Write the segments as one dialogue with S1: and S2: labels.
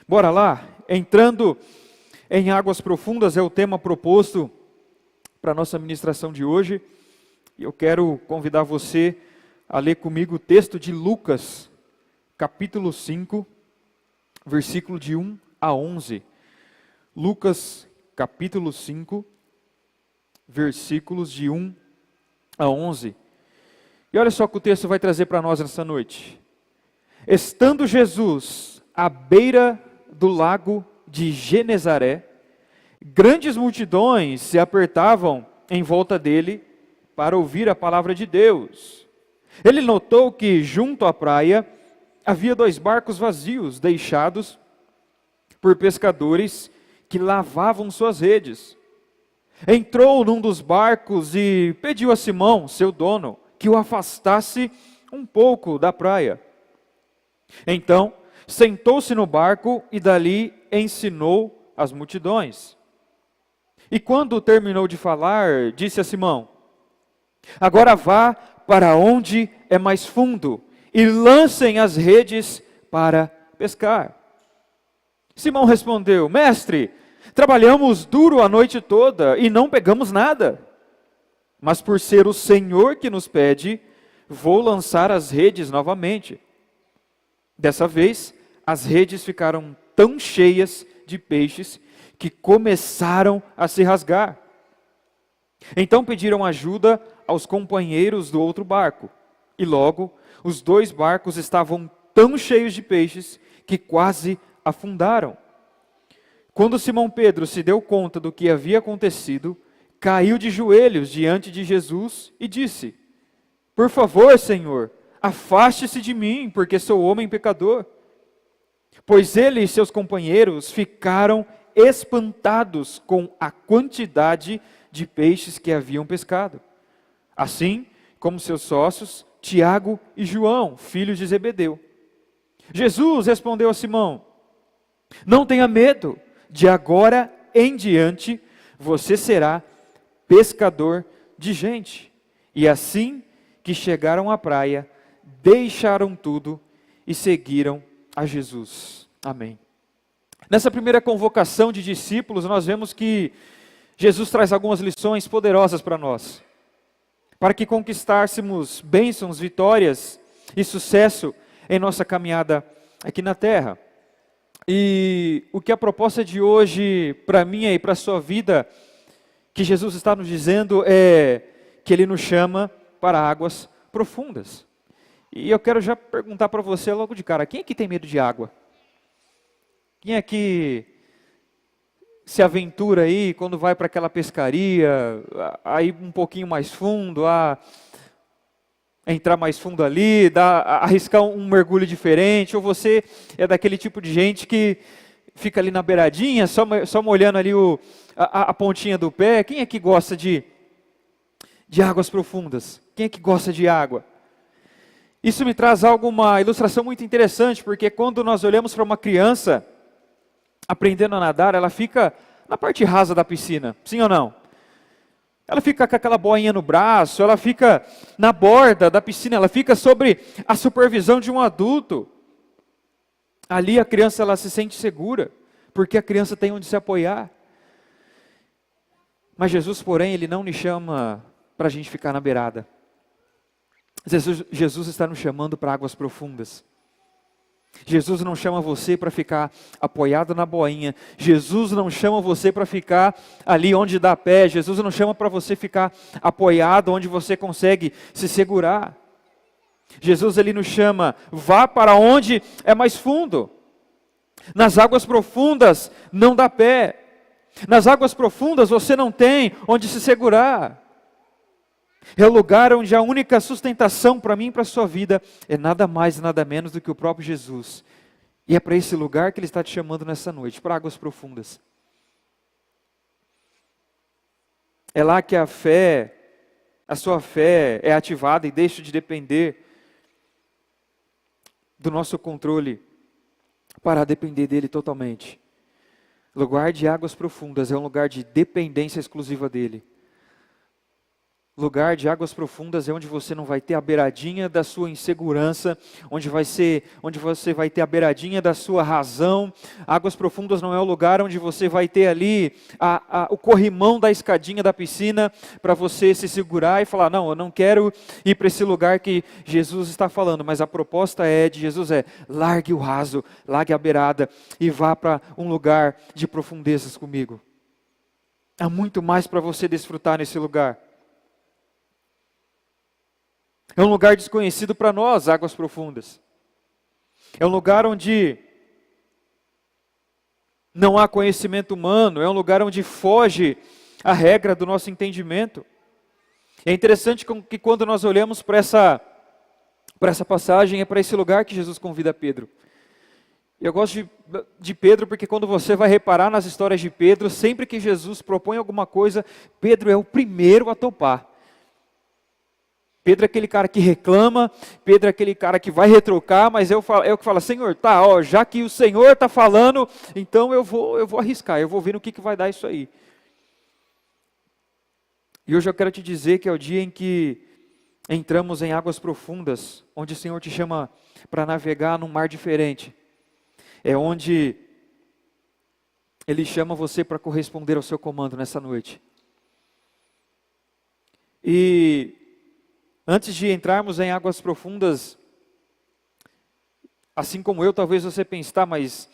S1: Bora lá? Entrando em águas profundas é o tema proposto para a nossa ministração de hoje. E eu quero convidar você a ler comigo o texto de Lucas, capítulo 5, versículo de 1 a 11. Lucas, capítulo 5, versículos de 1 a 11. E olha só o que o texto vai trazer para nós nessa noite. Estando Jesus à beira do lago de Genezaré, grandes multidões se apertavam em volta dele para ouvir a palavra de Deus. Ele notou que junto à praia havia 2 barcos vazios, deixados por pescadores que lavavam suas redes. Entrou num dos barcos e pediu a Simão, seu dono, que o afastasse um pouco da praia. Então, sentou-se no barco e dali ensinou as multidões. E quando terminou de falar, disse a Simão: agora vá para onde é mais fundo e lancem as redes para pescar. Simão respondeu: mestre, trabalhamos duro a noite toda e não pegamos nada. Mas por ser o Senhor que nos pede, vou lançar as redes novamente. Dessa vez, as redes ficaram tão cheias de peixes que começaram a se rasgar. Então pediram ajuda aos companheiros do outro barco. E logo, os 2 barcos estavam tão cheios de peixes que quase afundaram. Quando Simão Pedro se deu conta do que havia acontecido, caiu de joelhos diante de Jesus e disse: por favor, Senhor, afaste-se de mim, porque sou homem pecador. Pois ele e seus companheiros ficaram espantados com a quantidade de peixes que haviam pescado. Assim como seus sócios, Tiago e João, filhos de Zebedeu. Jesus respondeu a Simão: não tenha medo, de agora em diante você será pescador de gente. E assim que chegaram à praia, deixaram tudo e seguiram a Jesus. Amém. Nessa primeira convocação de discípulos, nós vemos que Jesus traz algumas lições poderosas para nós, para que conquistássemos bênçãos, vitórias e sucesso em nossa caminhada aqui na terra. E o que a proposta de hoje, para mim e para a sua vida, que Jesus está nos dizendo é que Ele nos chama para águas profundas. E eu quero já perguntar para você logo de cara: quem aqui tem medo de água? Quem aqui se aventura aí quando vai para aquela pescaria, aí um pouquinho mais fundo, a entrar mais fundo ali, arriscar um mergulho diferente? Ou você é daquele tipo de gente que fica ali na beiradinha, só molhando ali a pontinha do pé? Quem é que gosta de águas profundas? Quem é que gosta de água? Isso me traz uma ilustração muito interessante, porque quando nós olhamos para uma criança aprendendo a nadar, ela fica na parte rasa da piscina, sim ou não? Ela fica com aquela boinha no braço, ela fica na borda da piscina, ela fica sobre a supervisão de um adulto. Ali a criança ela se sente segura, porque a criança tem onde se apoiar. Mas Jesus, porém, Ele não nos chama para a gente ficar na beirada. Jesus está nos chamando para águas profundas. Jesus não chama você para ficar apoiado na boinha. Jesus não chama você para ficar ali onde dá pé. Jesus não chama para você ficar apoiado onde você consegue se segurar. Jesus Ele nos chama: vá para onde é mais fundo. Nas águas profundas não dá pé. Nas águas profundas você não tem onde se segurar. É o lugar onde a única sustentação para mim e para a sua vida é nada mais, nada menos do que o próprio Jesus. E é para esse lugar que Ele está te chamando nessa noite, para águas profundas. É lá que a sua fé é ativada e deixa de depender do nosso controle para depender dEle totalmente. Lugar de águas profundas é um lugar de dependência exclusiva dEle. Lugar de águas profundas é onde você não vai ter a beiradinha da sua insegurança, onde você vai ter a beiradinha da sua razão. Águas profundas não é o lugar onde você vai ter ali o corrimão da escadinha da piscina para você se segurar e falar, não, eu não quero ir para esse lugar que Jesus está falando, mas a proposta de Jesus largue o raso, largue a beirada e vá para um lugar de profundezas comigo. Há muito mais para você desfrutar nesse lugar. É um lugar desconhecido para nós, águas profundas. É um lugar onde não há conhecimento humano, é um lugar onde foge a regra do nosso entendimento. É interessante que quando nós olhamos para essa passagem, é para esse lugar que Jesus convida Pedro. Eu gosto de Pedro porque quando você vai reparar nas histórias de Pedro, sempre que Jesus propõe alguma coisa, Pedro é o primeiro a topar. Pedro é aquele cara que reclama, Pedro é aquele cara que vai retrucar, mas é o que fala, Senhor, tá, já que o Senhor está falando, então eu vou arriscar, eu vou ver no que vai dar isso aí. E hoje eu quero te dizer que é o dia em que entramos em águas profundas, onde o Senhor te chama para navegar num mar diferente. É onde Ele chama você para corresponder ao seu comando nessa noite. E antes de entrarmos em águas profundas, assim como eu, talvez você pense, tá, mas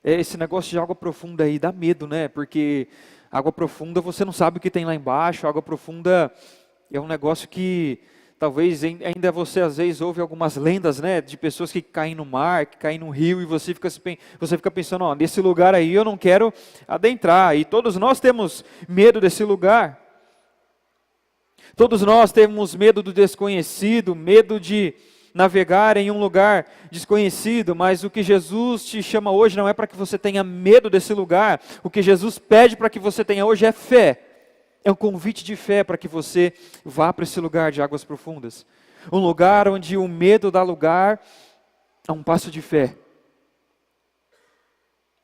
S1: esse negócio de água profunda aí dá medo, né? Porque água profunda você não sabe o que tem lá embaixo, água profunda é um negócio que talvez ainda você às vezes ouve algumas lendas, né? De pessoas que caem no mar, que caem no rio, e você fica pensando, nesse lugar aí eu não quero adentrar. E todos nós temos medo desse lugar. Todos nós temos medo do desconhecido, medo de navegar em um lugar desconhecido, mas o que Jesus te chama hoje não é para que você tenha medo desse lugar, o que Jesus pede para que você tenha hoje é fé, é um convite de fé para que você vá para esse lugar de águas profundas, um lugar onde o medo dá lugar a um passo de fé.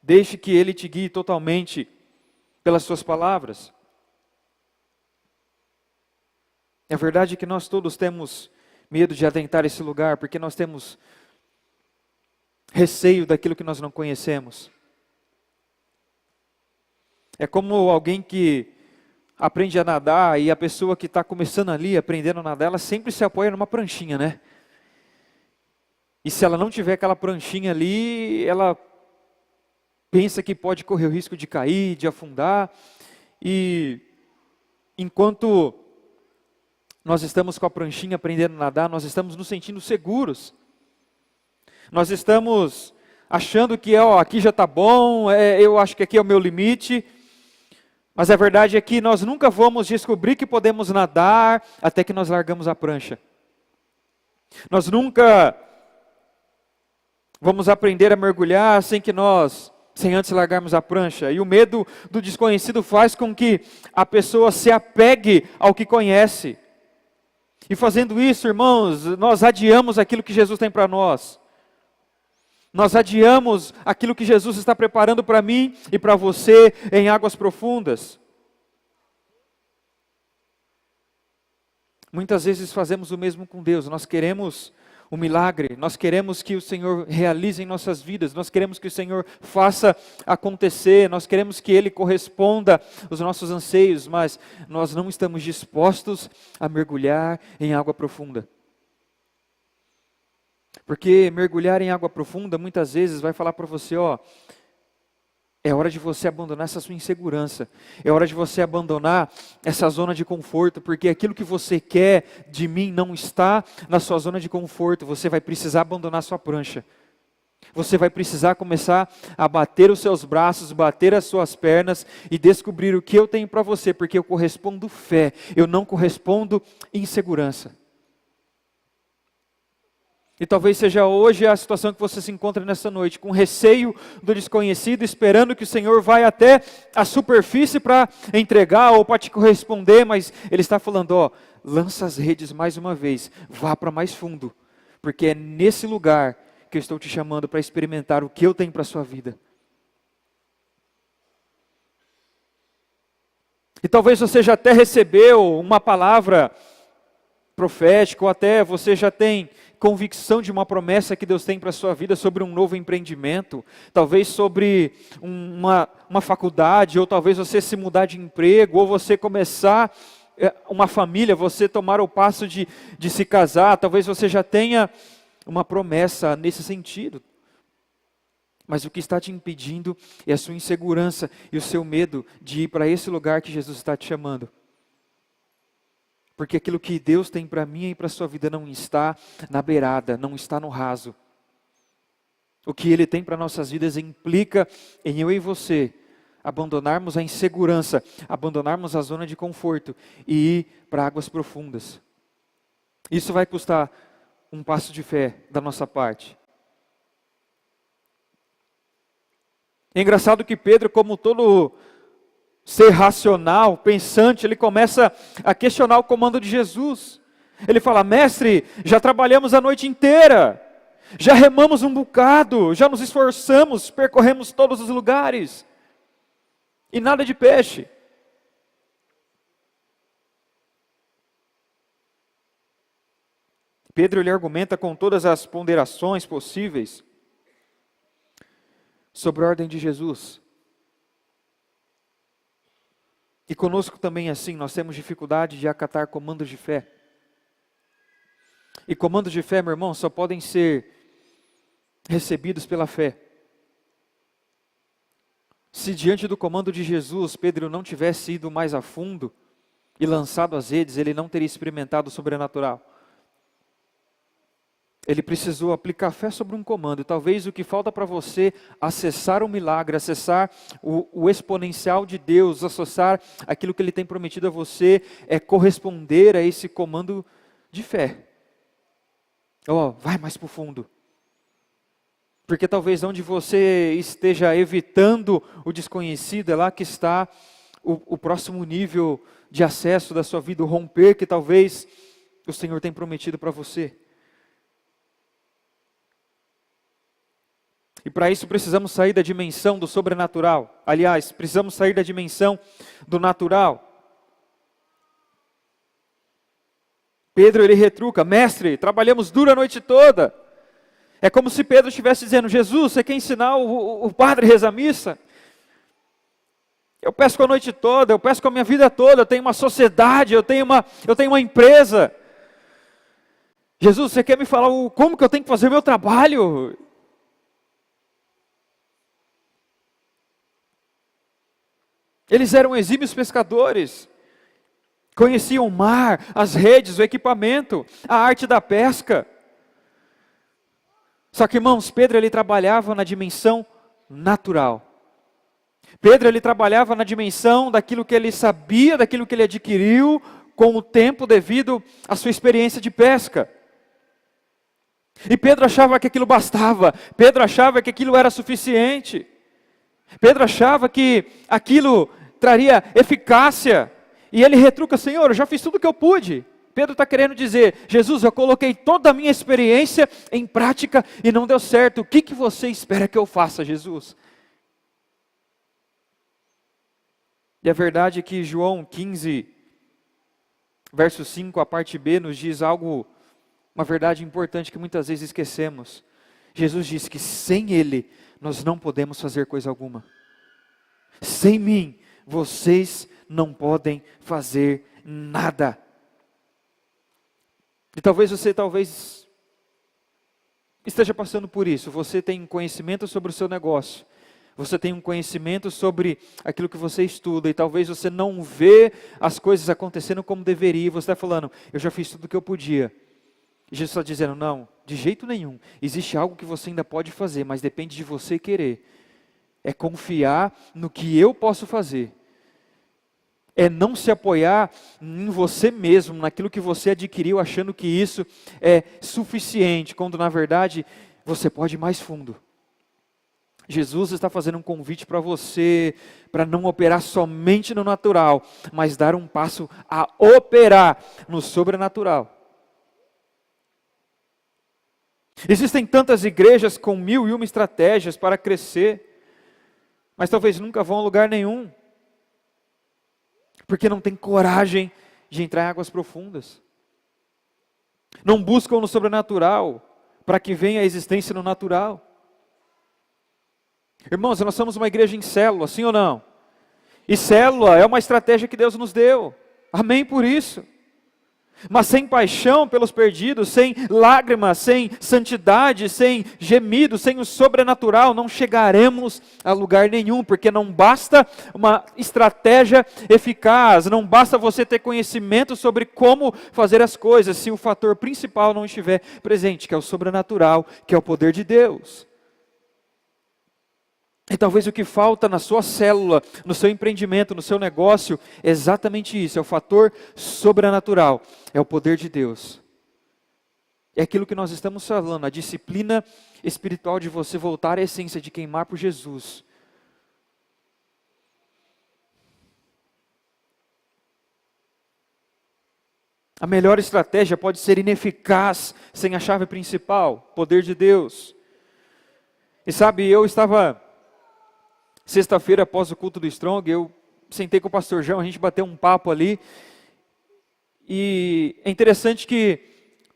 S1: Deixe que Ele te guie totalmente pelas suas palavras. É verdade que nós todos temos medo de adentrar esse lugar, porque nós temos receio daquilo que nós não conhecemos. É como alguém que aprende a nadar e a pessoa que está começando ali, aprendendo a nadar, ela sempre se apoia numa pranchinha, né? E se ela não tiver aquela pranchinha ali, ela pensa que pode correr o risco de cair, de afundar. E enquanto nós estamos com a pranchinha aprendendo a nadar, nós estamos nos sentindo seguros. Nós estamos achando que aqui já está bom, eu acho que aqui é o meu limite. Mas a verdade é que nós nunca vamos descobrir que podemos nadar até que nós largamos a prancha. Nós nunca vamos aprender a mergulhar sem antes largarmos a prancha. E o medo do desconhecido faz com que a pessoa se apegue ao que conhece. E fazendo isso, irmãos, nós adiamos aquilo que Jesus tem para nós. Nós adiamos aquilo que Jesus está preparando para mim e para você em águas profundas. Muitas vezes fazemos o mesmo com Deus. Nós queremos o milagre, nós queremos que o Senhor realize em nossas vidas, nós queremos que o Senhor faça acontecer, nós queremos que Ele corresponda aos nossos anseios, mas nós não estamos dispostos a mergulhar em água profunda. Porque mergulhar em água profunda muitas vezes vai falar para você, é hora de você abandonar essa sua insegurança. É hora de você abandonar essa zona de conforto, porque aquilo que você quer de mim não está na sua zona de conforto. Você vai precisar abandonar sua prancha. Você vai precisar começar a bater os seus braços, bater as suas pernas e descobrir o que eu tenho para você, porque eu correspondo fé, eu não correspondo insegurança. E talvez seja hoje a situação que você se encontra nessa noite, com receio do desconhecido, esperando que o Senhor vai até a superfície para entregar ou para te corresponder, mas Ele está falando, lança as redes mais uma vez, vá para mais fundo, porque é nesse lugar que eu estou te chamando para experimentar o que eu tenho para a sua vida. E talvez você já até recebeu uma palavra profética, ou até você já tem convicção de uma promessa que Deus tem para a sua vida sobre um novo empreendimento, talvez sobre uma faculdade, ou talvez você se mudar de emprego, ou você começar uma família, você tomar o passo de se casar, talvez você já tenha uma promessa nesse sentido. Mas o que está te impedindo é a sua insegurança e o seu medo de ir para esse lugar que Jesus está te chamando. Porque aquilo que Deus tem para mim e para a sua vida não está na beirada, não está no raso. O que Ele tem para nossas vidas implica em eu e você abandonarmos a insegurança, abandonarmos a zona de conforto e ir para águas profundas. Isso vai custar um passo de fé da nossa parte. É engraçado que Pedro, como todo ser racional, pensante, ele começa a questionar o comando de Jesus. Ele fala: mestre, já trabalhamos a noite inteira, já remamos um bocado, já nos esforçamos, percorremos todos os lugares, e nada de peixe. Pedro ele argumenta com todas as ponderações possíveis sobre a ordem de Jesus. E conosco também assim, nós temos dificuldade de acatar comandos de fé. E comandos de fé, meu irmão, só podem ser recebidos pela fé. Se diante do comando de Jesus, Pedro não tivesse ido mais a fundo e lançado as redes, ele não teria experimentado o sobrenatural. Ele precisou aplicar fé sobre um comando. Talvez o que falta para você acessar o milagre, acessar o exponencial de Deus, acessar aquilo que Ele tem prometido a você, é corresponder a esse comando de fé. Vai mais para o fundo. Porque talvez onde você esteja evitando o desconhecido, é lá que está o próximo nível de acesso da sua vida, o romper que talvez o Senhor tem prometido para você. E para isso precisamos sair da dimensão do sobrenatural. Aliás, precisamos sair da dimensão do natural. Pedro ele retruca: mestre, trabalhamos duro a noite toda. É como se Pedro estivesse dizendo: Jesus, você quer ensinar o padre a rezar a missa? Eu pesco a noite toda, eu pesco a minha vida toda, eu tenho uma sociedade, eu tenho uma empresa. Jesus, você quer me falar como que eu tenho que fazer o meu trabalho? Eles eram exímios pescadores, conheciam o mar, as redes, o equipamento, a arte da pesca. Só que, irmãos, Pedro ele trabalhava na dimensão natural. Pedro ele trabalhava na dimensão daquilo que ele sabia, daquilo que ele adquiriu com o tempo devido à sua experiência de pesca. E Pedro achava que aquilo bastava, Pedro achava que aquilo era suficiente. Pedro achava que aquilo traria eficácia, e ele retruca: Senhor, eu já fiz tudo o que eu pude. Pedro está querendo dizer: Jesus, eu coloquei toda a minha experiência em prática e não deu certo. O que você espera que eu faça, Jesus? E a verdade é que João 15, verso 5, a parte B, nos diz uma verdade importante que muitas vezes esquecemos. Jesus disse que sem Ele nós não podemos fazer coisa alguma. Sem mim, vocês não podem fazer nada. E talvez você esteja passando por isso. Você tem conhecimento sobre o seu negócio. Você tem um conhecimento sobre aquilo que você estuda. E talvez você não vê as coisas acontecendo como deveria. Você está falando: eu já fiz tudo o que eu podia. E Jesus está dizendo: não, de jeito nenhum. Existe algo que você ainda pode fazer, mas depende de você querer. É confiar no que eu posso fazer. É não se apoiar em você mesmo, naquilo que você adquiriu, achando que isso é suficiente, quando na verdade você pode ir mais fundo. Jesus está fazendo um convite para você, para não operar somente no natural, mas dar um passo a operar no sobrenatural. Existem tantas igrejas com 1001 estratégias para crescer, mas talvez nunca vão a lugar nenhum. porque não tem coragem de entrar em águas profundas. Não buscam no sobrenatural, para que venha a existência no natural. Irmãos, nós somos uma igreja em célula, sim ou não? E célula é uma estratégia que Deus nos deu. Amém por isso. Mas sem paixão pelos perdidos, sem lágrimas, sem santidade, sem gemido, sem o sobrenatural, não chegaremos a lugar nenhum, porque não basta uma estratégia eficaz, não basta você ter conhecimento sobre como fazer as coisas, se o fator principal não estiver presente, que é o sobrenatural, que é o poder de Deus. E talvez o que falta na sua célula, no seu empreendimento, no seu negócio, é exatamente isso, é o fator sobrenatural, é o poder de Deus. É aquilo que nós estamos falando, a disciplina espiritual de você voltar à essência, de queimar por Jesus. A melhor estratégia pode ser ineficaz sem a chave principal, poder de Deus. E sabe, eu estava... Sexta-feira, após o culto do Strong, eu sentei com o pastor João, a gente bateu um papo ali. E é interessante que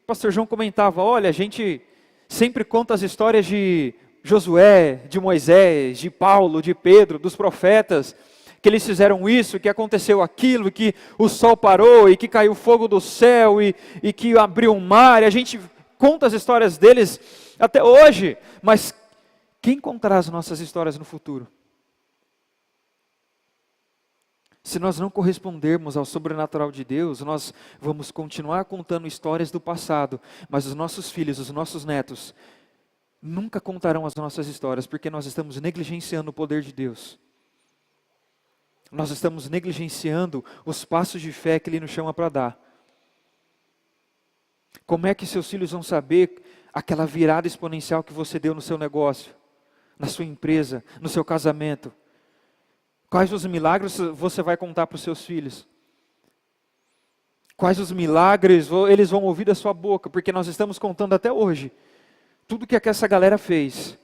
S1: o pastor João comentava, olha, a gente sempre conta as histórias de Josué, de Moisés, de Paulo, de Pedro, dos profetas, que eles fizeram isso, que aconteceu aquilo, que o sol parou, e que caiu fogo do céu, e que abriu o mar, e a gente conta as histórias deles até hoje, mas quem contará as nossas histórias no futuro? Se nós não correspondermos ao sobrenatural de Deus, nós vamos continuar contando histórias do passado, mas os nossos filhos, os nossos netos, nunca contarão as nossas histórias, porque nós estamos negligenciando o poder de Deus. Nós estamos negligenciando os passos de fé que Ele nos chama para dar. Como é que seus filhos vão saber aquela virada exponencial que você deu no seu negócio, na sua empresa, no seu casamento? Quais os milagres você vai contar para os seus filhos? Quais os milagres eles vão ouvir da sua boca? Porque nós estamos contando até hoje tudo que essa galera fez.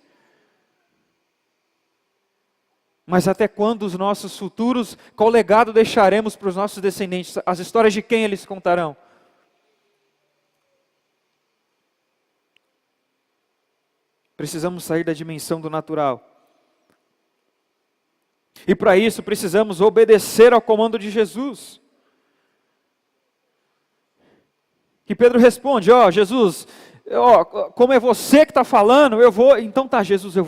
S1: Mas até quando os nossos futuros, qual legado deixaremos para os nossos descendentes? As histórias de quem eles contarão? Precisamos sair da dimensão do natural. E para isso precisamos obedecer ao comando de Jesus. E Pedro responde, Jesus, como é você que está falando, então tá Jesus, eu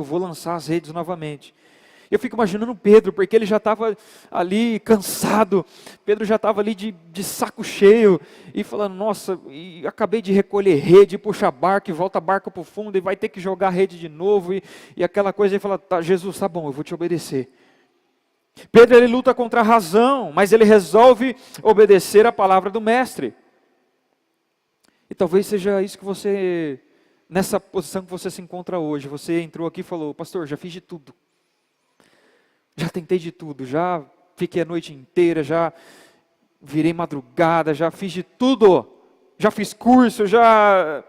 S1: vou lançar as redes novamente. Eu fico imaginando Pedro, porque ele já estava ali cansado, Pedro já estava ali de saco cheio, e falando, nossa, e acabei de recolher rede, puxa barco, e volta a barco para o fundo, e vai ter que jogar a rede de novo, e aquela coisa, ele fala, tá, Jesus, tá bom, eu vou te obedecer. Pedro, ele luta contra a razão, mas ele resolve obedecer a palavra do mestre. E talvez seja isso que você, nessa posição que você se encontra hoje, você entrou aqui e falou, pastor, já fiz de tudo. Já tentei de tudo, já fiquei a noite inteira, já virei madrugada, já fiz de tudo. Já fiz curso, já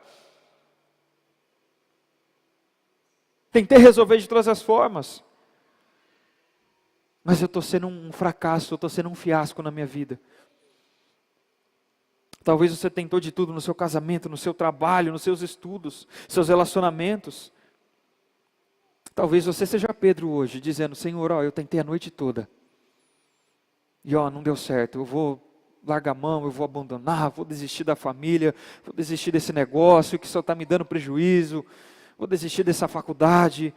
S1: tentei resolver de todas as formas. Mas eu estou sendo um fracasso, eu estou sendo um fiasco na minha vida. Talvez você tentou de tudo no seu casamento, no seu trabalho, nos seus estudos, seus relacionamentos. Talvez você seja Pedro hoje, dizendo, Senhor, eu tentei a noite toda. E não deu certo, eu vou largar a mão, eu vou abandonar, vou desistir da família, vou desistir desse negócio que só está me dando prejuízo, vou desistir dessa faculdade.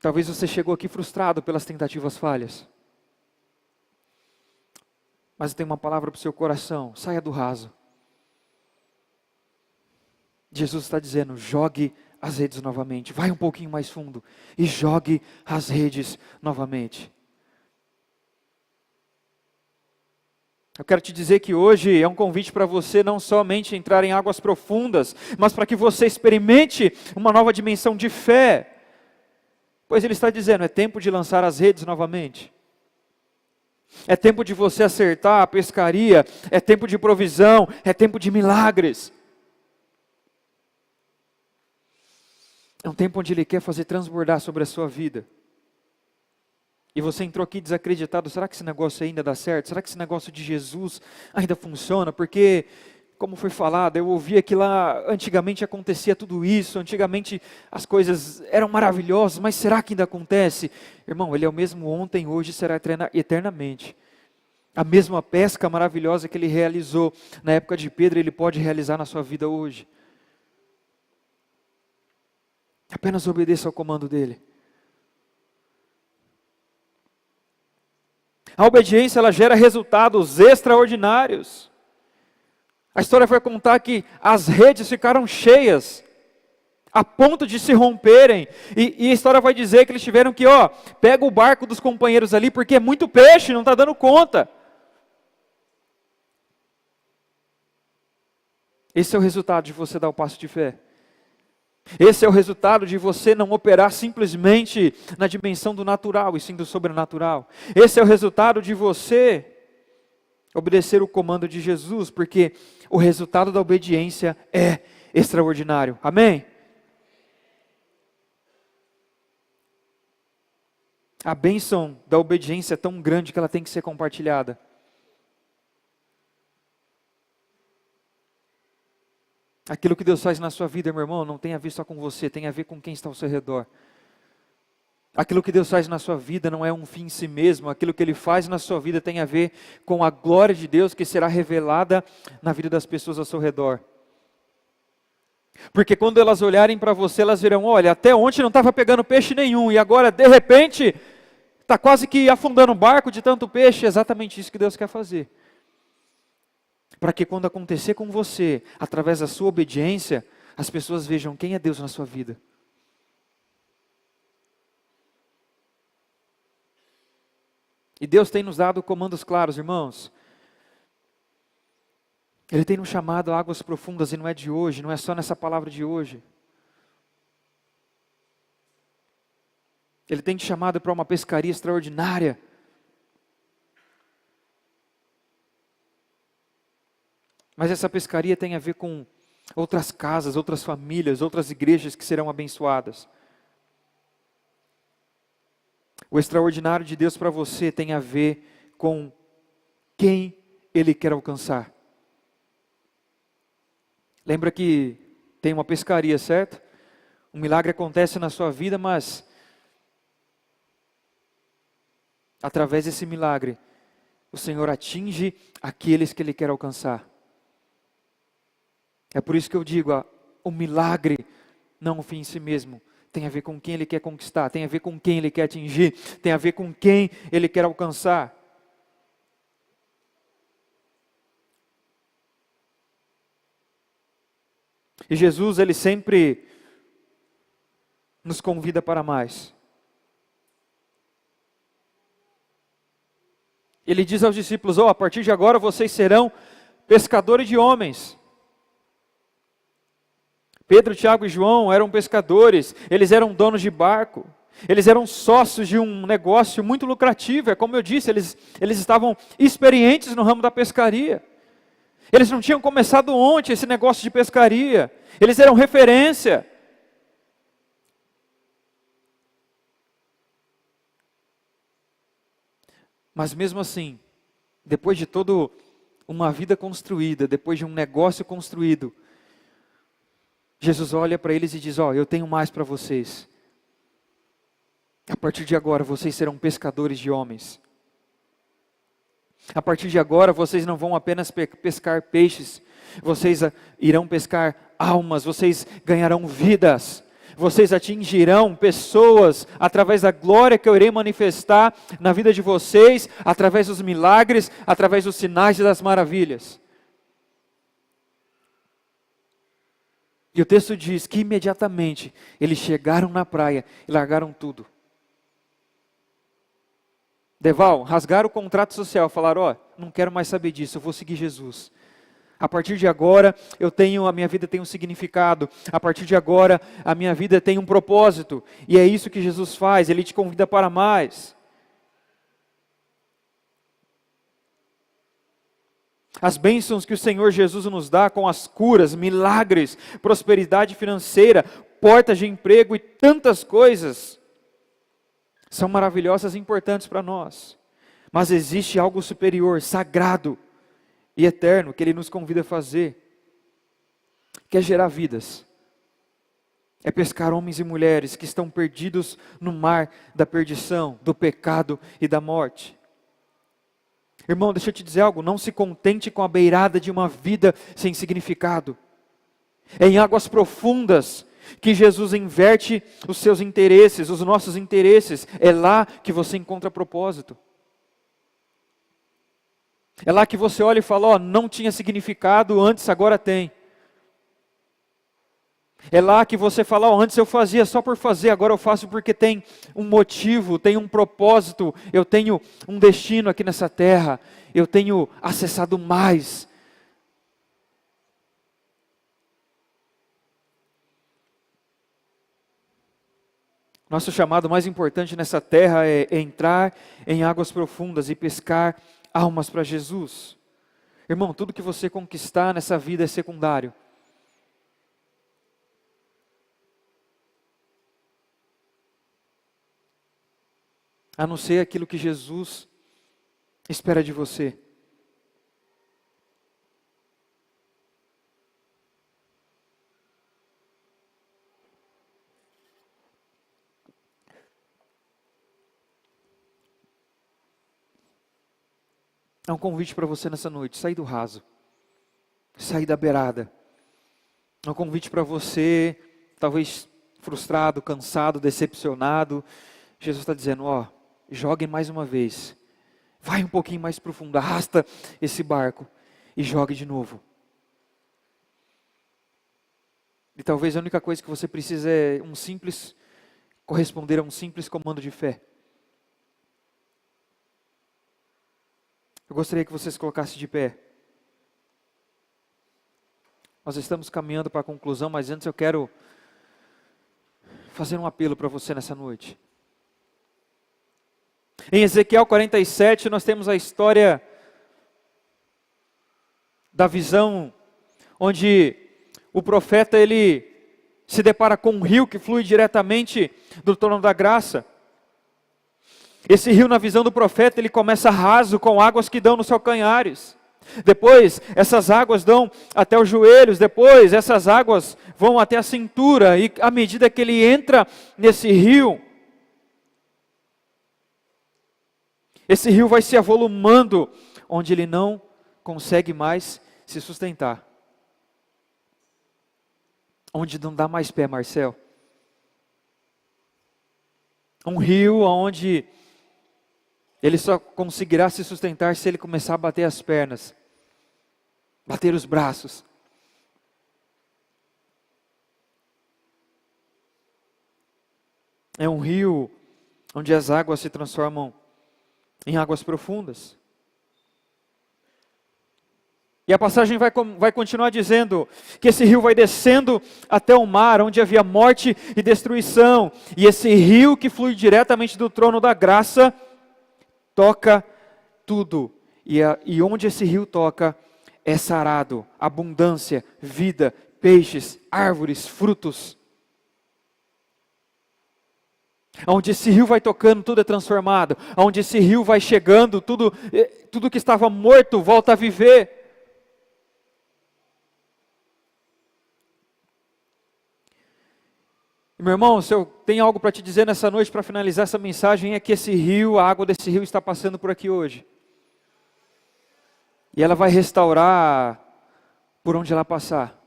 S1: Talvez você chegou aqui frustrado pelas tentativas falhas. Mas tem uma palavra para o seu coração, saia do raso. Jesus está dizendo, jogue as redes novamente, vai um pouquinho mais fundo e jogue as redes novamente. Eu quero te dizer que hoje é um convite para você não somente entrar em águas profundas, mas para que você experimente uma nova dimensão de fé. Pois ele está dizendo, é tempo de lançar as redes novamente. É tempo de você acertar a pescaria, é tempo de provisão, é tempo de milagres. É um tempo onde Ele quer fazer transbordar sobre a sua vida. E você entrou aqui desacreditado, será que esse negócio ainda dá certo? Será que esse negócio de Jesus ainda funciona? Porque, como foi falado, eu ouvia que lá antigamente acontecia tudo isso, antigamente as coisas eram maravilhosas, mas será que ainda acontece? Irmão, Ele é o mesmo ontem, hoje e será eternamente. A mesma pesca maravilhosa que Ele realizou na época de Pedro, Ele pode realizar na sua vida hoje. Apenas obedeça ao comando dEle. A obediência, ela gera resultados extraordinários. A história vai contar que as redes ficaram cheias, a ponto de se romperem. E a história vai dizer que eles tiveram que, pega o barco dos companheiros ali, porque é muito peixe, não está dando conta. Esse é o resultado de você dar o passo de fé. Esse é o resultado de você não operar simplesmente na dimensão do natural, e sim do sobrenatural. Esse é o resultado de você obedecer o comando de Jesus, porque o resultado da obediência é extraordinário. Amém? A bênção da obediência é tão grande que ela tem que ser compartilhada. Aquilo que Deus faz na sua vida, meu irmão, não tem a ver só com você, tem a ver com quem está ao seu redor. Aquilo que Deus faz na sua vida não é um fim em si mesmo, aquilo que Ele faz na sua vida tem a ver com a glória de Deus que será revelada na vida das pessoas ao seu redor. Porque quando elas olharem para você, elas verão, olha, até ontem não estava pegando peixe nenhum, e agora, de repente, está quase que afundando um barco de tanto peixe. É exatamente isso que Deus quer fazer. Para que quando acontecer com você, através da sua obediência, as pessoas vejam quem é Deus na sua vida. E Deus tem nos dado comandos claros, irmãos. Ele tem nos chamado a águas profundas, e não é de hoje, não é só nessa palavra de hoje. Ele tem te chamado para uma pescaria extraordinária. Mas essa pescaria tem a ver com outras casas, outras famílias, outras igrejas que serão abençoadas. O extraordinário de Deus para você tem a ver com quem Ele quer alcançar. Lembra que tem uma pescaria, certo? Um milagre acontece na sua vida, mas através desse milagre, o Senhor atinge aqueles que Ele quer alcançar. É por isso que eu digo, o milagre não é um fim em si mesmo. Tem a ver com quem Ele quer conquistar, tem a ver com quem Ele quer atingir, tem a ver com quem Ele quer alcançar. E Jesus, Ele sempre nos convida para mais. Ele diz aos discípulos, a partir de agora vocês serão pescadores de homens. Pedro, Tiago e João eram pescadores, eles eram donos de barco, eles eram sócios de um negócio muito lucrativo, como eu disse, eles estavam experientes no ramo da pescaria. Eles não tinham começado ontem esse negócio de pescaria, eles eram referência. Mas mesmo assim, depois de toda uma vida construída, depois de um negócio construído, Jesus olha para eles e diz, eu tenho mais para vocês. A partir de agora, vocês serão pescadores de homens. A partir de agora, vocês não vão apenas pescar peixes, vocês irão pescar almas, vocês ganharão vidas, vocês atingirão pessoas através da glória que eu irei manifestar na vida de vocês, através dos milagres, através dos sinais e das maravilhas. E o texto diz que imediatamente eles chegaram na praia e largaram tudo. Deval, rasgaram o contrato social, falaram, não quero mais saber disso, eu vou seguir Jesus. A partir de agora, a minha vida tem um significado. A partir de agora, a minha vida tem um propósito. E é isso que Jesus faz, Ele te convida para mais. As bênçãos que o Senhor Jesus nos dá com as curas, milagres, prosperidade financeira, portas de emprego e tantas coisas, são maravilhosas e importantes para nós. Mas existe algo superior, sagrado e eterno que Ele nos convida a fazer, que é gerar vidas. É pescar homens e mulheres que estão perdidos no mar da perdição, do pecado e da morte. Irmão, deixa eu te dizer algo, não se contente com a beirada de uma vida sem significado. É em águas profundas que Jesus inverte os seus interesses, os nossos interesses. É lá que você encontra propósito. É lá que você olha e fala, ó, não tinha significado antes, agora tem. É lá que você fala, ó, antes eu fazia só por fazer, agora eu faço porque tem um motivo, tem um propósito, eu tenho um destino aqui nessa terra, eu tenho acessado mais. Nosso chamado mais importante nessa terra é entrar em águas profundas e pescar almas para Jesus. Irmão, tudo que você conquistar nessa vida é secundário. A não ser aquilo que Jesus espera de você. É um convite para você nessa noite, sair do raso, sair da beirada. É um convite para você, talvez frustrado, cansado, decepcionado. Jesus está dizendo, ó, jogue mais uma vez. Vai um pouquinho mais profundo, arrasta esse barco e jogue de novo. E talvez a única coisa que você precisa é corresponder a um simples comando de fé. Eu gostaria que você se colocasse de pé. Nós estamos caminhando para a conclusão, mas antes eu quero fazer um apelo para você nessa noite. Em Ezequiel 47, nós temos a história da visão, onde o profeta ele se depara com um rio que flui diretamente do trono da graça. Esse rio, na visão do profeta, ele começa raso, com águas que dão nos calcanhares. Depois, essas águas dão até os joelhos. Depois, essas águas vão até a cintura. E à medida que ele entra nesse rio, esse rio vai se avolumando, onde ele não consegue mais se sustentar. Onde não dá mais pé, Marcel. Um rio onde ele só conseguirá se sustentar se ele começar a bater as pernas, bater os braços. É um rio onde as águas se transformam em águas profundas. E a passagem vai continuar dizendo que esse rio vai descendo até o mar, onde havia morte e destruição. E esse rio que flui diretamente do trono da graça, toca tudo. E onde esse rio toca, é sarado, abundância, vida, peixes, árvores, frutos. Onde esse rio vai tocando, tudo é transformado. Onde esse rio vai chegando, tudo que estava morto volta a viver. Meu irmão, se eu tenho algo para te dizer nessa noite, para finalizar essa mensagem, é que esse rio, a água desse rio está passando por aqui hoje. E ela vai restaurar por onde ela passar.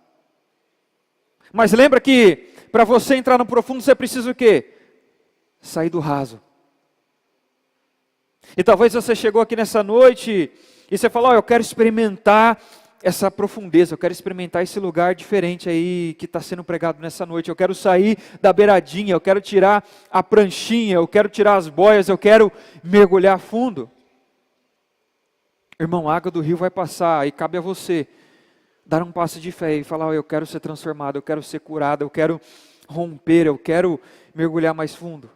S1: Mas lembra que para você entrar no profundo, você precisa o quê? Sair do raso. E talvez você chegou aqui nessa noite e você falou, eu quero experimentar essa profundeza, eu quero experimentar esse lugar diferente aí que está sendo pregado nessa noite. Eu quero sair da beiradinha, eu quero tirar a pranchinha, eu quero tirar as boias, eu quero mergulhar fundo. Irmão, a água do rio vai passar e cabe a você dar um passo de fé e falar, eu quero ser transformado, eu quero ser curado, eu quero romper, eu quero mergulhar mais fundo.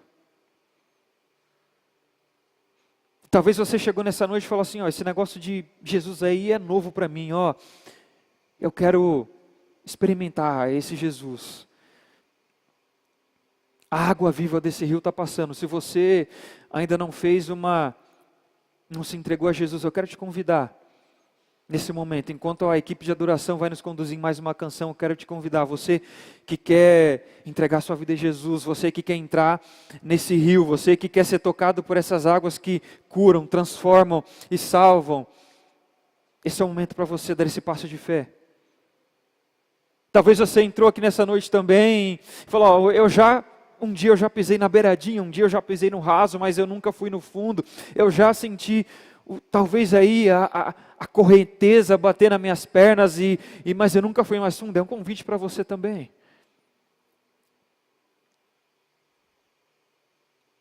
S1: Talvez você chegou nessa noite e falou assim, esse negócio de Jesus aí é novo para mim, eu quero experimentar esse Jesus. A água viva desse rio está passando. Se você ainda não não se entregou a Jesus, eu quero te convidar, nesse momento, enquanto a equipe de adoração vai nos conduzir em mais uma canção, eu quero te convidar, você que quer entregar sua vida a Jesus, você que quer entrar nesse rio, você que quer ser tocado por essas águas que curam, transformam e salvam, esse é o momento para você dar esse passo de fé. Talvez você entrou aqui nessa noite também e falou, um dia eu já pisei na beiradinha, um dia eu já pisei no raso, mas eu nunca fui no fundo, eu já senti talvez aí a correnteza bater nas minhas pernas, mas eu nunca fui mais fundo. É um convite para você também.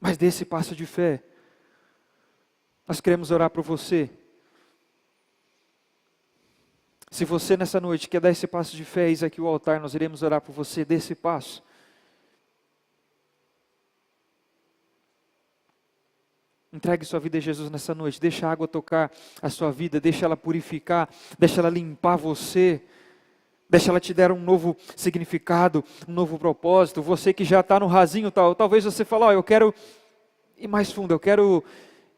S1: Mas desse passo de fé, nós queremos orar por você. Se você nessa noite quer dar esse passo de fé, eis aqui o altar, nós iremos orar por você, desse passo. Entregue sua vida a Jesus nessa noite, deixa a água tocar a sua vida, deixa ela purificar, deixa ela limpar você, deixa ela te dar um novo significado, um novo propósito. Você que já está no rasinho, talvez você fale, eu quero ir mais fundo, eu quero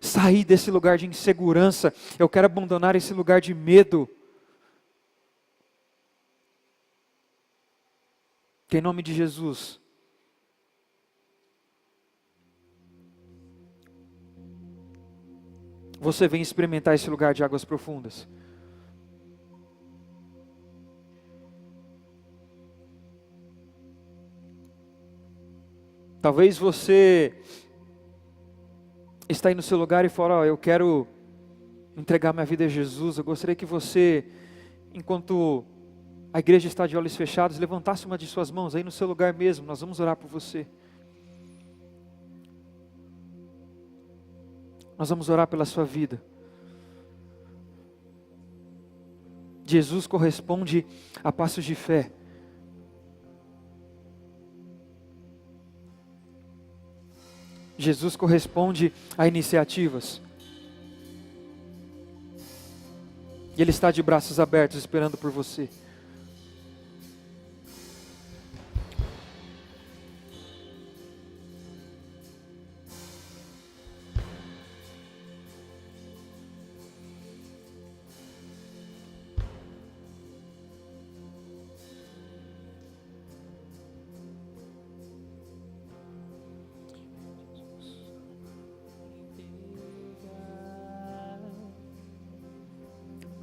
S1: sair desse lugar de insegurança, eu quero abandonar esse lugar de medo. Que em nome de Jesus, você vem experimentar esse lugar de águas profundas. Talvez você está aí no seu lugar e fala, eu quero entregar minha vida a Jesus. Eu gostaria que você, enquanto a igreja está de olhos fechados, levantasse uma de suas mãos aí no seu lugar mesmo. Nós vamos orar por você. Nós vamos orar pela sua vida. Jesus corresponde a passos de fé. Jesus corresponde a iniciativas. E Ele está de braços abertos esperando por você.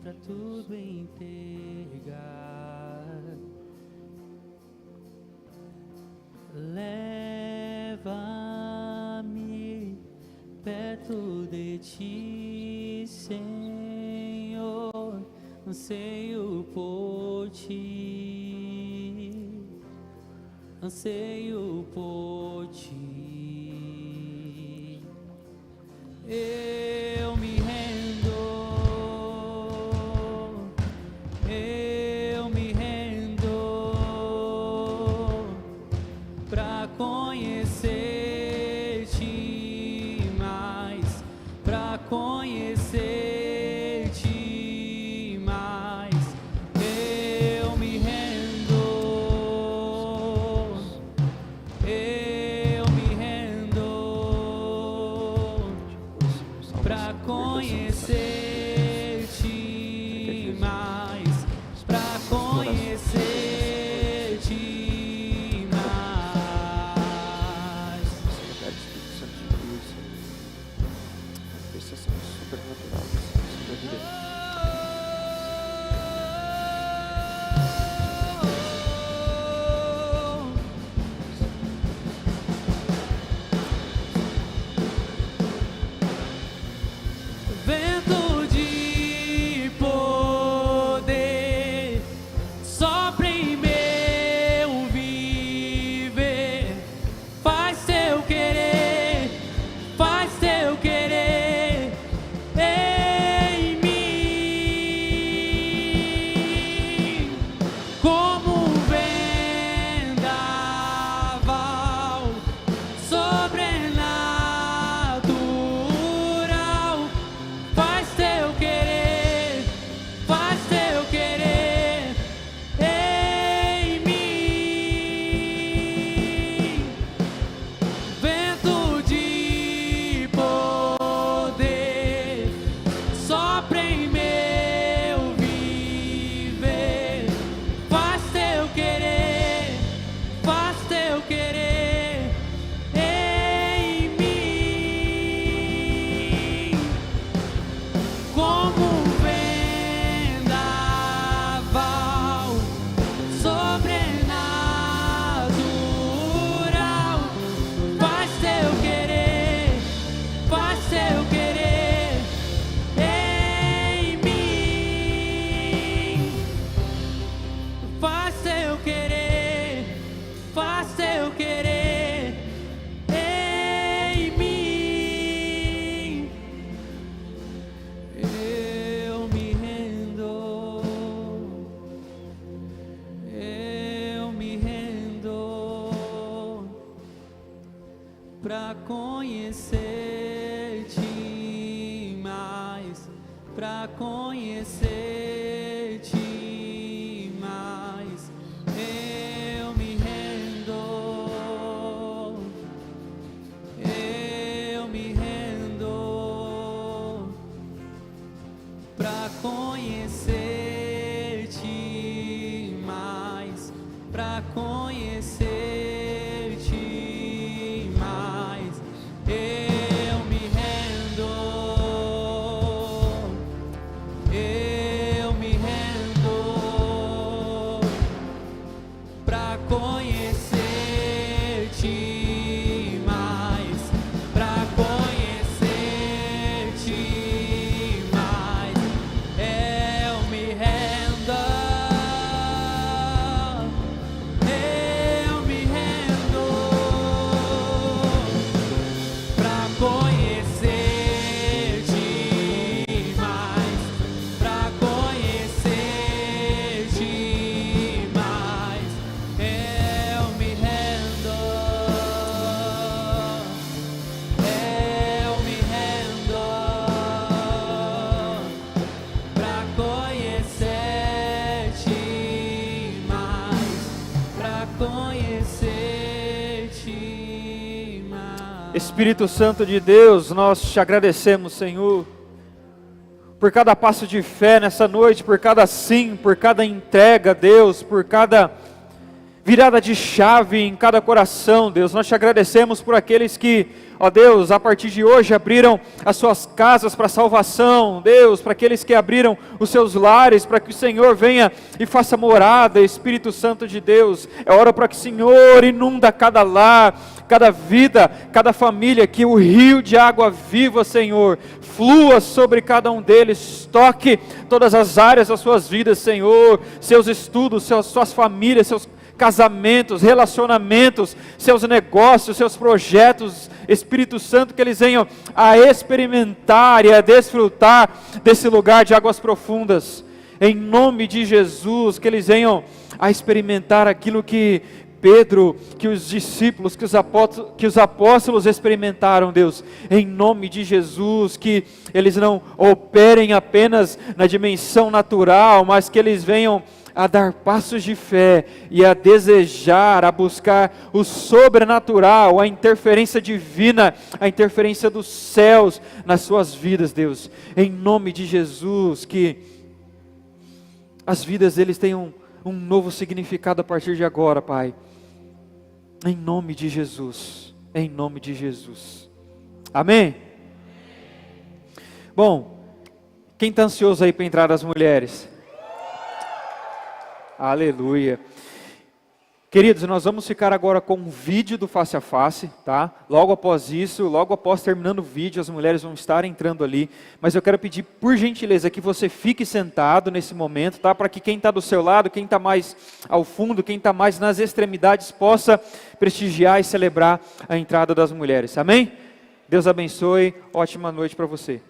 S2: Pra tudo entregar, leva-me perto de ti, Senhor, anseio por ti, anseio por ti, eu me rendo. Eu me rendo pra conhecer-te mais, pra conhecer-te mais. Eu me rendo, eu me rendo, conhecer-te mais, pra conhecer-te mais. Eu me rendo, eu me rendo, pra conhecer-te mais, pra conhecer-te mais. Eu me rendo, eu me rendo, pra conhecer-te mais, pra conhecer-te mais. Eu me rendo, eu me rendo, pra conhecer-te mais, pra conhecer-te mais. Eu me rendo, eu me rendo, pra conhecer-te mais, pra conhecer-te mais.
S1: Espírito Santo de Deus, nós te agradecemos, Senhor, por cada passo de fé nessa noite, por cada sim, por cada entrega, Deus, por cada virada de chave em cada coração, Deus. Nós te agradecemos por aqueles que, ó Deus, a partir de hoje abriram as suas casas para salvação, Deus, para aqueles que abriram os seus lares, para que o Senhor venha e faça morada, Espírito Santo de Deus. É hora para que o Senhor inunda cada lar, cada vida, cada família, que o rio de água viva, Senhor, flua sobre cada um deles, toque todas as áreas das suas vidas, Senhor, seus estudos, suas famílias, seus casamentos, relacionamentos, seus negócios, seus projetos, Espírito Santo, que eles venham a experimentar e a desfrutar desse lugar de águas profundas, em nome de Jesus, que eles venham a experimentar aquilo que Pedro, que os discípulos, que os apóstolos experimentaram, Deus, em nome de Jesus, que eles não operem apenas na dimensão natural, mas que eles venham a dar passos de fé e a desejar, a buscar o sobrenatural, a interferência divina, a interferência dos céus nas suas vidas, Deus, em nome de Jesus, que as vidas deles tenham um novo significado a partir de agora, Pai, em nome de Jesus, em nome de Jesus, amém? Bom, quem está ansioso aí para entrar as mulheres? Aleluia. Queridos, nós vamos ficar agora com um vídeo do Face a Face, tá? Logo após isso, logo após terminando o vídeo, as mulheres vão estar entrando ali. Mas eu quero pedir, por gentileza, que você fique sentado nesse momento, tá? Para que quem está do seu lado, quem está mais ao fundo, quem está mais nas extremidades, possa prestigiar e celebrar a entrada das mulheres. Amém? Deus abençoe. Ótima noite para você.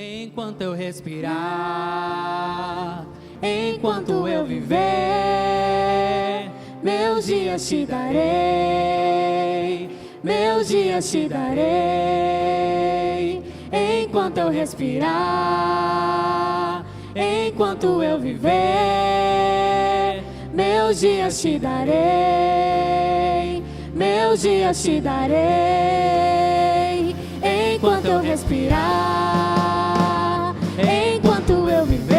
S2: enquanto eu respirar, enquanto eu viver, meus dias te darei, meus dias te darei, enquanto eu respirar, enquanto eu viver, meus dias te darei, meus dias te darei, enquanto eu respirar, enquanto eu viver,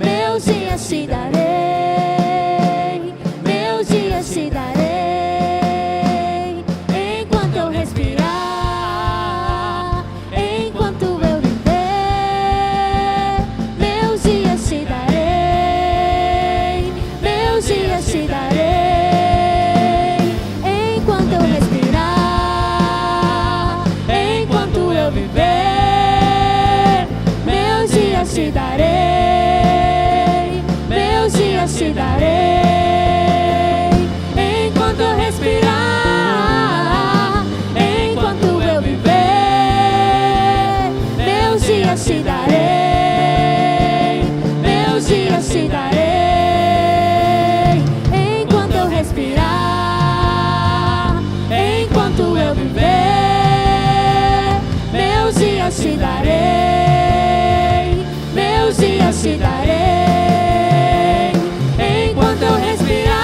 S2: meus dias te darei, meus dias te darei, enquanto eu respirar, enquanto eu viver, meus dias te darei, meus dias te darei, enquanto eu respirar, enquanto eu viver, meus dias te darei, meus dias te darei, enquanto eu respirar, enquanto eu viver, meus dias te darei, meus dias te darei, enquanto eu respirar, enquanto eu viver, meus dias te darei, meus dias te darei, enquanto eu respirar,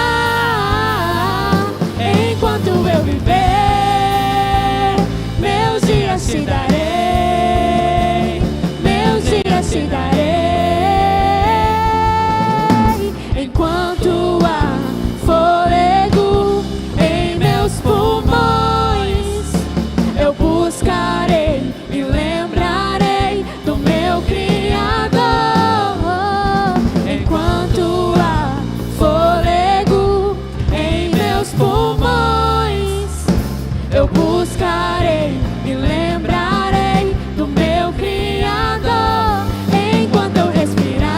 S2: enquanto eu viver, meus dias te darei, meus dias te darei, enquanto há fôlego em meus pulmões, eu buscarei e lembrarei do meu Criador. Enquanto há fôlego em meus pulmões, eu buscarei e lembrarei do meu Criador. Enquanto eu respirar,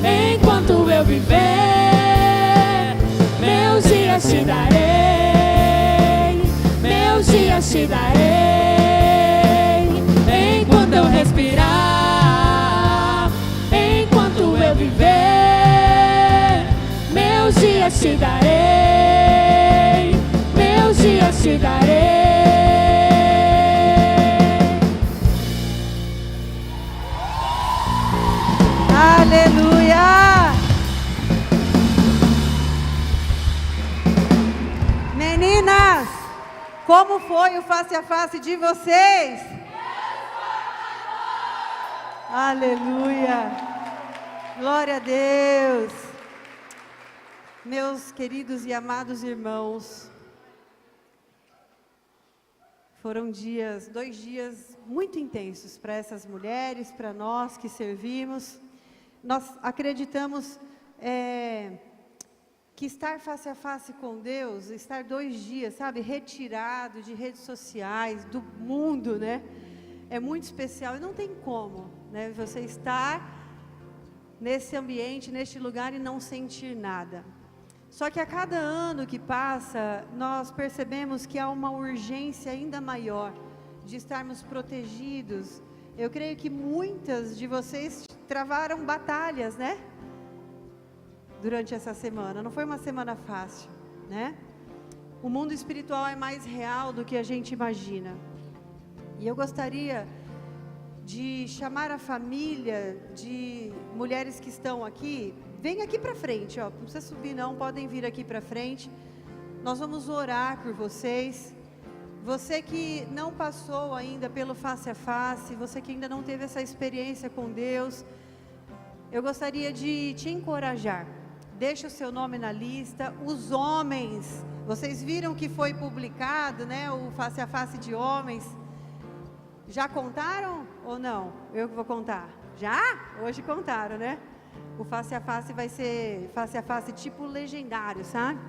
S2: enquanto eu viver, meus dias te darei, meus dias te darei, enquanto eu respirar, enquanto eu viver, meus dias te darei, meus dias te darei.
S3: Aleluia! Meninas, como foi o face a face de vocês? Aleluia! Glória a Deus! Meus queridos e amados irmãos, foram dois dias muito intensos para essas mulheres, para nós que servimos. Nós acreditamos que estar face a face com Deus, estar 2 dias, sabe, retirado de redes sociais, do mundo, né, é muito especial e não tem como, né, você estar nesse ambiente, neste lugar e não sentir nada. Só que a cada ano que passa, nós percebemos que há uma urgência ainda maior de estarmos protegidos. Eu creio que muitas de vocês travaram batalhas, né? Durante essa semana, não foi uma semana fácil, né? O mundo espiritual é mais real do que a gente imagina. E eu gostaria de chamar a família de mulheres que estão aqui. Vem aqui para frente, ó. Não precisa subir não, podem vir aqui para frente. Nós vamos orar por vocês. Você que não passou ainda pelo face a face, você que ainda não teve essa experiência com Deus, eu gostaria de te encorajar. Deixa o seu nome na lista. Os homens, vocês viram que foi publicado, né, o face a face de homens. Já contaram ou não? Eu que vou contar. Já? Hoje contaram, né? O face a face vai ser face a face tipo legendário, sabe?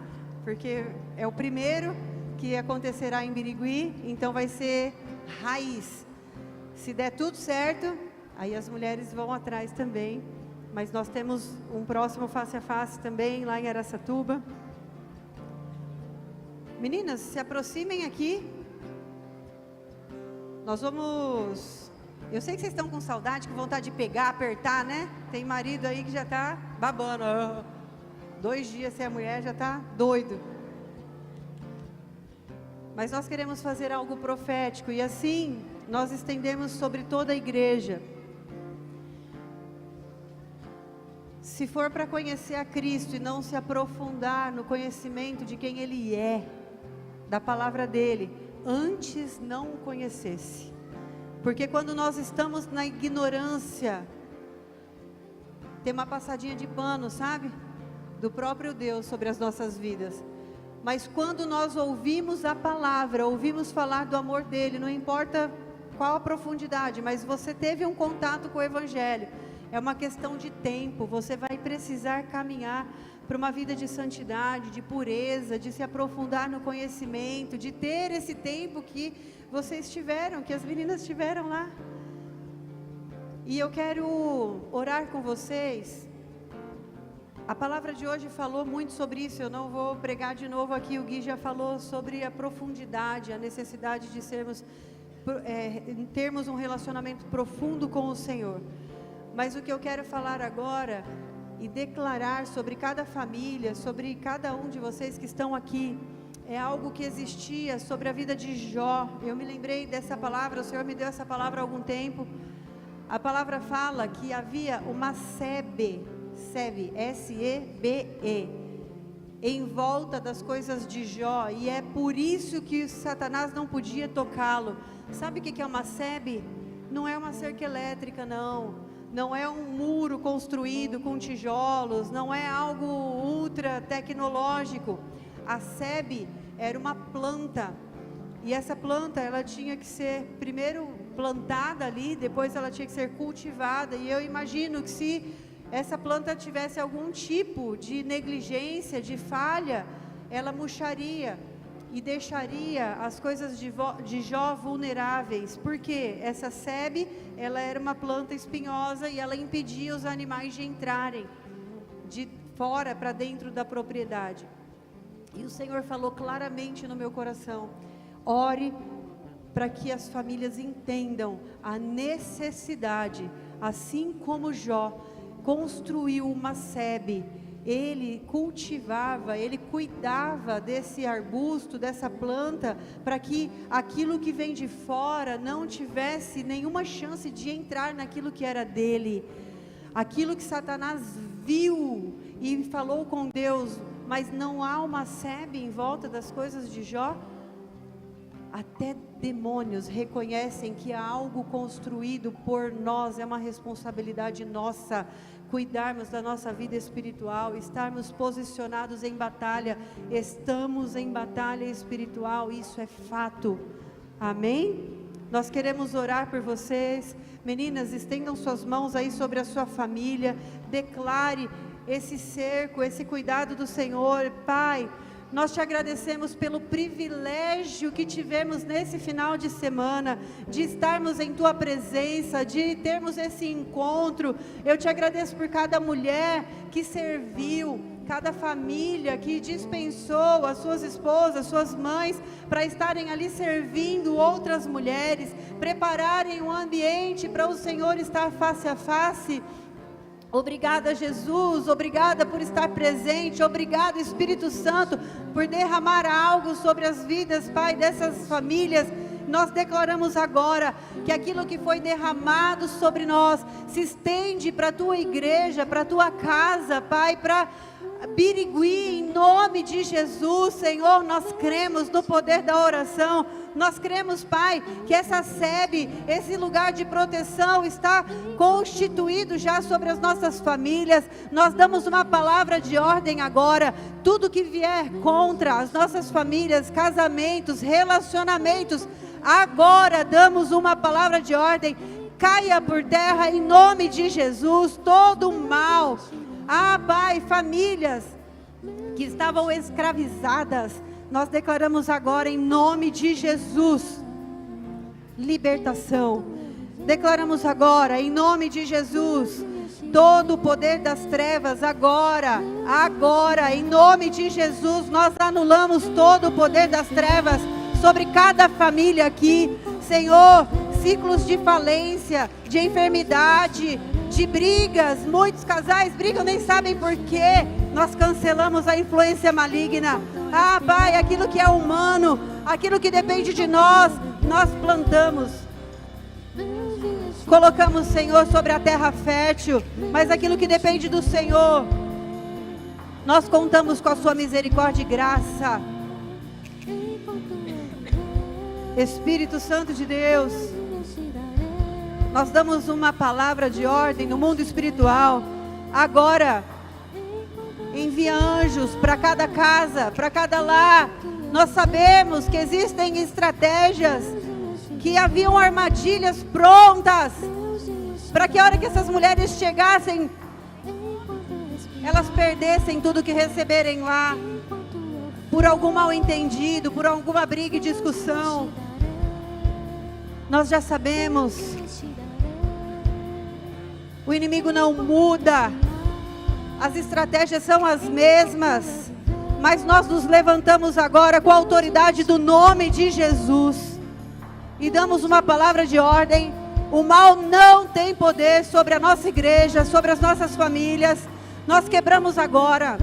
S3: Porque é o primeiro que acontecerá em Birigui, então vai ser raiz. Se der tudo certo, aí as mulheres vão atrás também. Mas nós temos um próximo face a face também lá em Araçatuba. Meninas, se aproximem aqui. Nós vamos... Eu sei que vocês estão com saudade, com vontade de pegar, apertar, né? Tem marido aí que já está babando. 2 dias sem a mulher já está doido. Mas nós queremos fazer algo profético e assim nós estendemos sobre toda a igreja. Se for para conhecer a Cristo e não se aprofundar no conhecimento de quem Ele é, da palavra dEle, antes não o conhecesse. Porque quando nós estamos na ignorância, tem uma passadinha de pano, sabe? Do próprio Deus sobre as nossas vidas. Mas quando nós ouvimos a palavra, ouvimos falar do amor dEle, não importa qual a profundidade, mas você teve um contato com o Evangelho, é uma questão de tempo, você vai precisar caminhar para uma vida de santidade, de pureza, de se aprofundar no conhecimento, de ter esse tempo que vocês tiveram, que as meninas tiveram lá. E eu quero orar com vocês. A palavra de hoje falou muito sobre isso, eu não vou pregar de novo aqui, o Gui já falou sobre a profundidade, a necessidade de termos um relacionamento profundo com o Senhor. Mas o que eu quero falar agora e declarar sobre cada família, sobre cada um de vocês que estão aqui, é algo que existia sobre a vida de Jó. Eu me lembrei dessa palavra, o Senhor me deu essa palavra há algum tempo. A palavra fala que havia uma sebe, S-E-B-E, em volta das coisas de Jó, e é por isso que Satanás não podia tocá-lo. Sabe o que é uma sebe? Não é uma cerca elétrica, não é um muro construído com tijolos, não é algo ultra tecnológico. A sebe era uma planta, e essa planta ela tinha que ser primeiro plantada ali, depois ela tinha que ser cultivada, e eu imagino que se essa planta tivesse algum tipo de negligência, de falha, ela murcharia e deixaria as coisas de Jó vulneráveis, porque essa sebe, ela era uma planta espinhosa e ela impedia os animais de entrarem de fora para dentro da propriedade. E o Senhor falou claramente no meu coração: ore para que as famílias entendam a necessidade, assim como Jó construiu uma sebe, ele cultivava, ele cuidava desse arbusto, dessa planta, para que aquilo que vem de fora não tivesse nenhuma chance de entrar naquilo que era dele. Aquilo que Satanás viu e falou com Deus, mas não há uma sebe em volta das coisas de Jó. Até demônios reconhecem que há algo construído por nós, é uma responsabilidade nossa, cuidarmos da nossa vida espiritual, estarmos posicionados em batalha. Estamos em batalha espiritual, isso é fato, amém? Nós queremos orar por vocês, meninas, estendam suas mãos aí sobre a sua família, declare esse cerco, esse cuidado do Senhor. Pai, nós te agradecemos pelo privilégio que tivemos nesse final de semana, de estarmos em tua presença, de termos esse encontro. Eu te agradeço por cada mulher que serviu, cada família que dispensou as suas esposas, suas mães, para estarem ali servindo outras mulheres, prepararem um ambiente para o Senhor estar face a face. Obrigada, Jesus, obrigada por estar presente, obrigada, Espírito Santo, por derramar algo sobre as vidas, Pai, dessas famílias. Nós declaramos agora que aquilo que foi derramado sobre nós se estende para a tua igreja, para a tua casa, Pai, para Birigui, em nome de Jesus. Senhor, nós cremos no poder da oração, nós cremos, Pai, que essa sebe, esse lugar de proteção está constituído já sobre as nossas famílias. Nós damos uma palavra de ordem agora, tudo que vier contra as nossas famílias, casamentos, relacionamentos, agora damos uma palavra de ordem, caia por terra em nome de Jesus, todo o mal. Pai, famílias que estavam escravizadas, nós declaramos agora em nome de Jesus, libertação. Declaramos agora em nome de Jesus, todo o poder das trevas agora, em nome de Jesus, nós anulamos todo o poder das trevas sobre cada família aqui, Senhor, ciclos de falência, de enfermidade, de brigas. Muitos casais brigam, nem sabem por quê. Nós cancelamos a influência maligna. Ah, Pai, aquilo que é humano, aquilo que depende de nós, nós plantamos. Colocamos, Senhor, sobre a terra fértil, mas aquilo que depende do Senhor, nós contamos com a sua misericórdia e graça. Espírito Santo de Deus, nós damos uma palavra de ordem no mundo espiritual. Agora, envia anjos para cada casa, para cada lar. Nós sabemos que existem estratégias, que haviam armadilhas prontas, para que a hora que essas mulheres chegassem, elas perdessem tudo que receberem lá, por algum mal entendido, por alguma briga e discussão. Nós já sabemos, o inimigo não muda, as estratégias são as mesmas, mas nós nos levantamos agora com a autoridade do nome de Jesus e damos uma palavra de ordem. O mal não tem poder sobre a nossa igreja, sobre as nossas famílias. Nós quebramos agora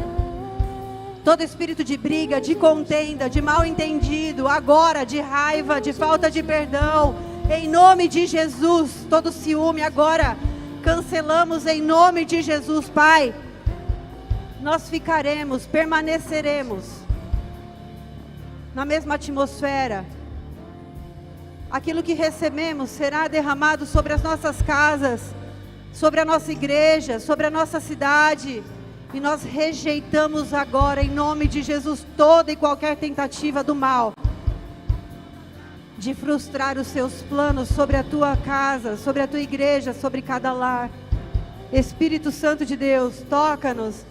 S3: todo espírito de briga, de contenda, de mal entendido, agora de raiva, de falta de perdão, em nome de Jesus. Todo ciúme agora cancelamos em nome de Jesus, Pai. Nós ficaremos, permaneceremos na mesma atmosfera. Aquilo que recebemos será derramado sobre as nossas casas, sobre a nossa igreja, sobre a nossa cidade. E nós rejeitamos agora, em nome de Jesus, toda e qualquer tentativa do mal de frustrar os seus planos sobre a tua casa, sobre a tua igreja, sobre cada lar. Espírito Santo de Deus, toca-nos.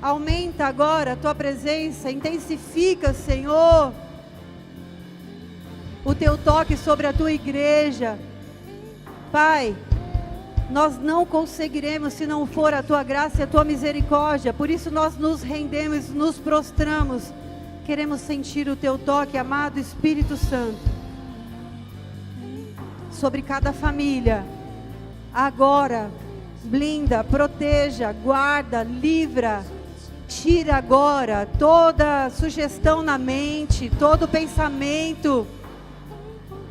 S3: Aumenta agora a tua presença, intensifica, Senhor, o teu toque sobre a tua igreja. Pai, nós não conseguiremos se não for a tua graça e a tua misericórdia. Por isso nós nos rendemos, nos prostramos. Queremos sentir o teu toque, amado Espírito Santo, sobre cada família. Agora, blinda, proteja, guarda, livra. Tira agora toda sugestão na mente, todo pensamento,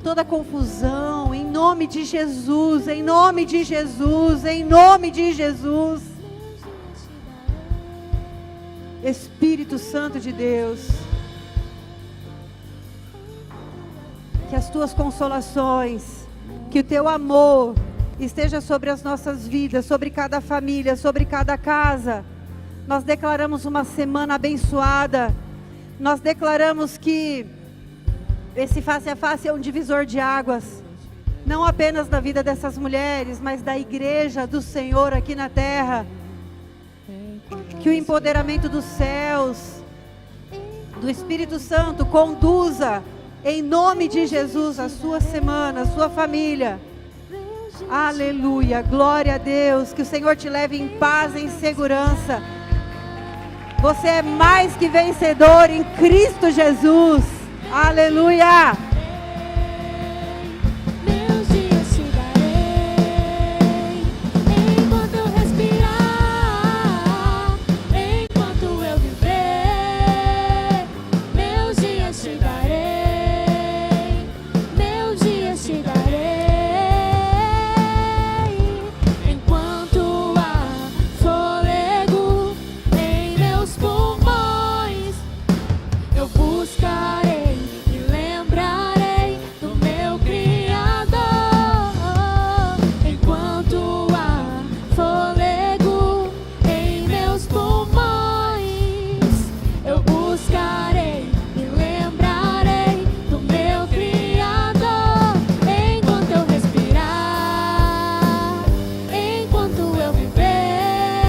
S3: toda confusão, em nome de Jesus, em nome de Jesus, em nome de Jesus. Espírito Santo de Deus, que as tuas consolações, que o teu amor esteja sobre as nossas vidas, sobre cada família, sobre cada casa. Nós declaramos uma semana abençoada. Nós declaramos que esse face a face é um divisor de águas, não apenas da vida dessas mulheres, mas da igreja do Senhor aqui na terra. Que o empoderamento dos céus, do Espírito Santo, conduza em nome de Jesus a sua semana, a sua família. Aleluia, glória a Deus. Que o Senhor te leve em paz, em segurança. Você é mais que vencedor em Cristo Jesus. Aleluia!